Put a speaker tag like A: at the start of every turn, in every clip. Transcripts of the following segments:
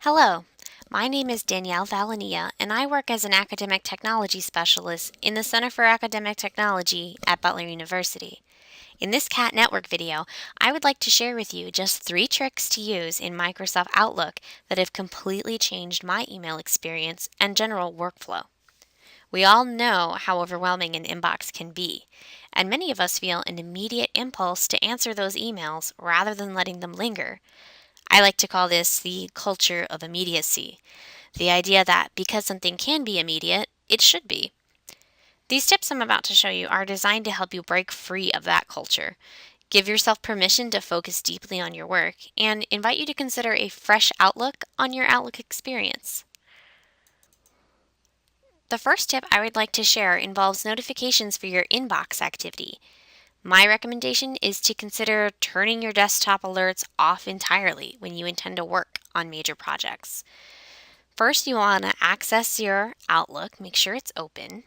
A: Hello, my name is Danielle Valania, and I work as an academic technology specialist in the Center for Academic Technology at Butler University. In this CAT Network video, I would like to share with you just 3 tricks to use in Microsoft Outlook that have completely changed my email experience and general workflow. We all know how overwhelming an inbox can be, and many of us feel an immediate impulse to answer those emails rather than letting them linger. I like to call this the culture of immediacy, the idea that because something can be immediate, it should be. These tips I'm about to show you are designed to help you break free of that culture, give yourself permission to focus deeply on your work, and invite you to consider a fresh outlook on your Outlook experience. The first tip I would like to share involves notifications for your inbox activity. My recommendation is to consider turning your desktop alerts off entirely when you intend to work on major projects. First, you want to access your Outlook, make sure it's open.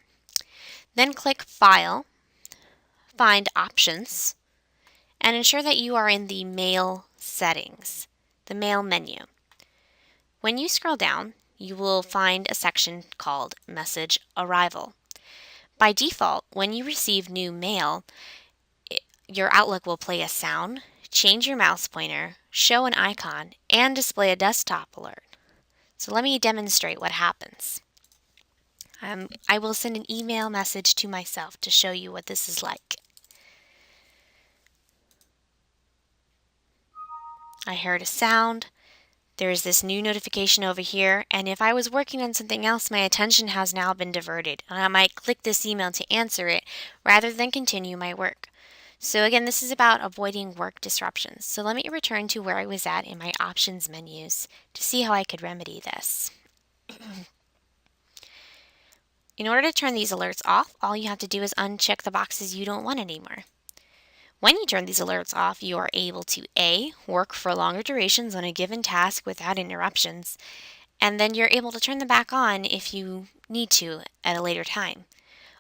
A: Then click File, find Options, and ensure that you are in the Mail settings, the Mail menu. When you scroll down, you will find a section called Message Arrival. By default, when you receive new mail, your Outlook will play a sound, change your mouse pointer, show an icon, and display a desktop alert. So let me demonstrate what happens. I will send an email message to myself to show you what this is like. I heard a sound. There's this new notification over here, and if I was working on something else, my attention has now been diverted, and I might click this email to answer it rather than continue my work. So again, this is about avoiding work disruptions. So let me return to where I was at in my options menus to see how I could remedy this. In order to turn these alerts off, all you have to do is uncheck the boxes you don't want anymore. When you turn these alerts off, you are able to A, work for longer durations on a given task without interruptions, and then you're able to turn them back on if you need to at a later time.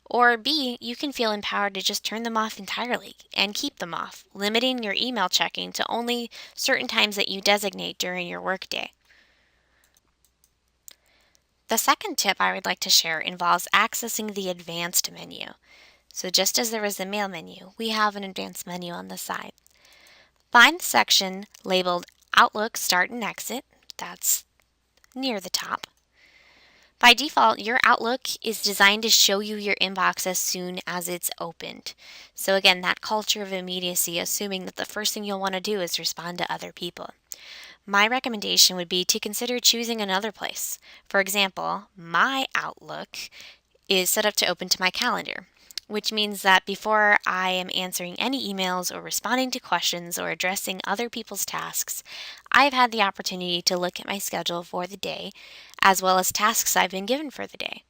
A: Or B, you can feel empowered to just turn them off entirely and keep them off, limiting your email checking to only certain times that you designate during your workday. The second tip I would like to share involves accessing the advanced menu. So just as there was the mail menu, we have an advanced menu on the side. Find the section labeled Outlook Start and Exit. That's near the top. By default, your Outlook is designed to show you your inbox as soon as it's opened. So again, that culture of immediacy, assuming that the first thing you'll want to do is respond to other people. My recommendation would be to consider choosing another place. For example, my Outlook is set up to open to my calendar, which means that before I am answering any emails or responding to questions or addressing other people's tasks, I've had the opportunity to look at my schedule for the day, as well as tasks I've been given for the day.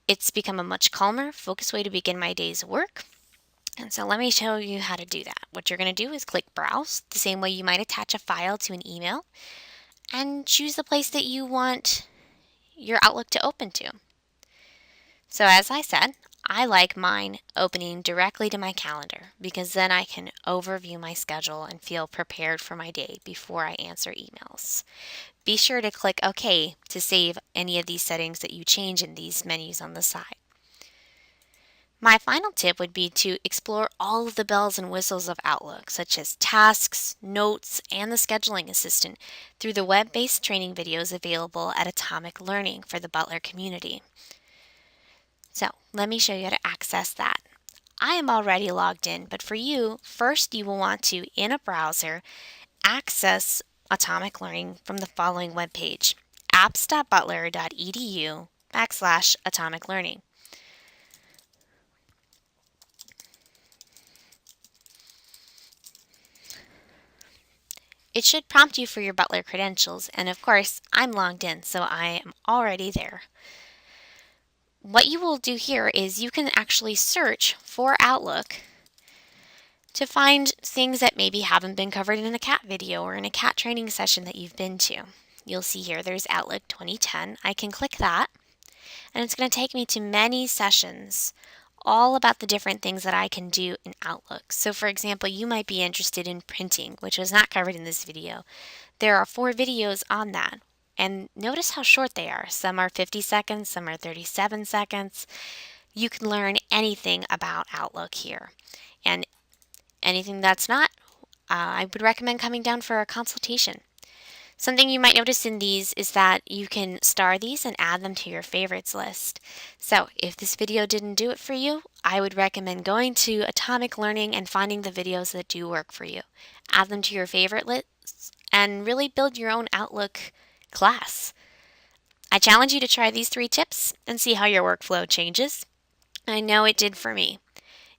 A: It's become a much calmer, focused way to begin my day's work. And so let me show you how to do that. What you're going to do is click Browse, the same way you might attach a file to an email, and choose the place that you want your Outlook to open to. So as I said, I like mine opening directly to my calendar because then I can overview my schedule and feel prepared for my day before I answer emails. Be sure to click OK to save any of these settings that you change in these menus on the side. My final tip would be to explore all of the bells and whistles of Outlook, such as tasks, notes, and the scheduling assistant through the web-based training videos available at Atomic Learning for the Butler community. So let me show you how to access that. I am already logged in, but for you, first you will want to, in a browser, access Atomic Learning from the following webpage, apps.butler.edu/Atomic Learning. It should prompt you for your Butler credentials, and of course, I'm logged in, so I am already there. What you will do here is you can actually search for Outlook to find things that maybe haven't been covered in a CAT video or in a CAT training session that you've been to. You'll see here there's Outlook 2010. I can click that, and it's going to take me to many sessions all about the different things that I can do in Outlook. So for example, you might be interested in printing, which was not covered in this video. There are 4 videos on that. And notice how short they are. Some are 50 seconds, some are 37 seconds. You can learn anything about Outlook here. And anything that's not, I would recommend coming down for a consultation. Something you might notice in these is that you can star these and add them to your favorites list. So if this video didn't do it for you, I would recommend going to Atomic Learning and finding the videos that do work for you. Add them to your favorite lists and really build your own Outlook class. I challenge you to try these 3 tips and see how your workflow changes. I know it did for me.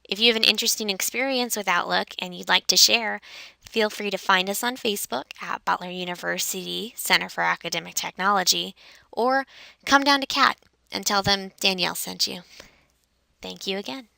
A: If you have an interesting experience with Outlook and you'd like to share, feel free to find us on Facebook at Butler University Center for Academic Technology, or come down to CAT and tell them Danielle sent you. Thank you again.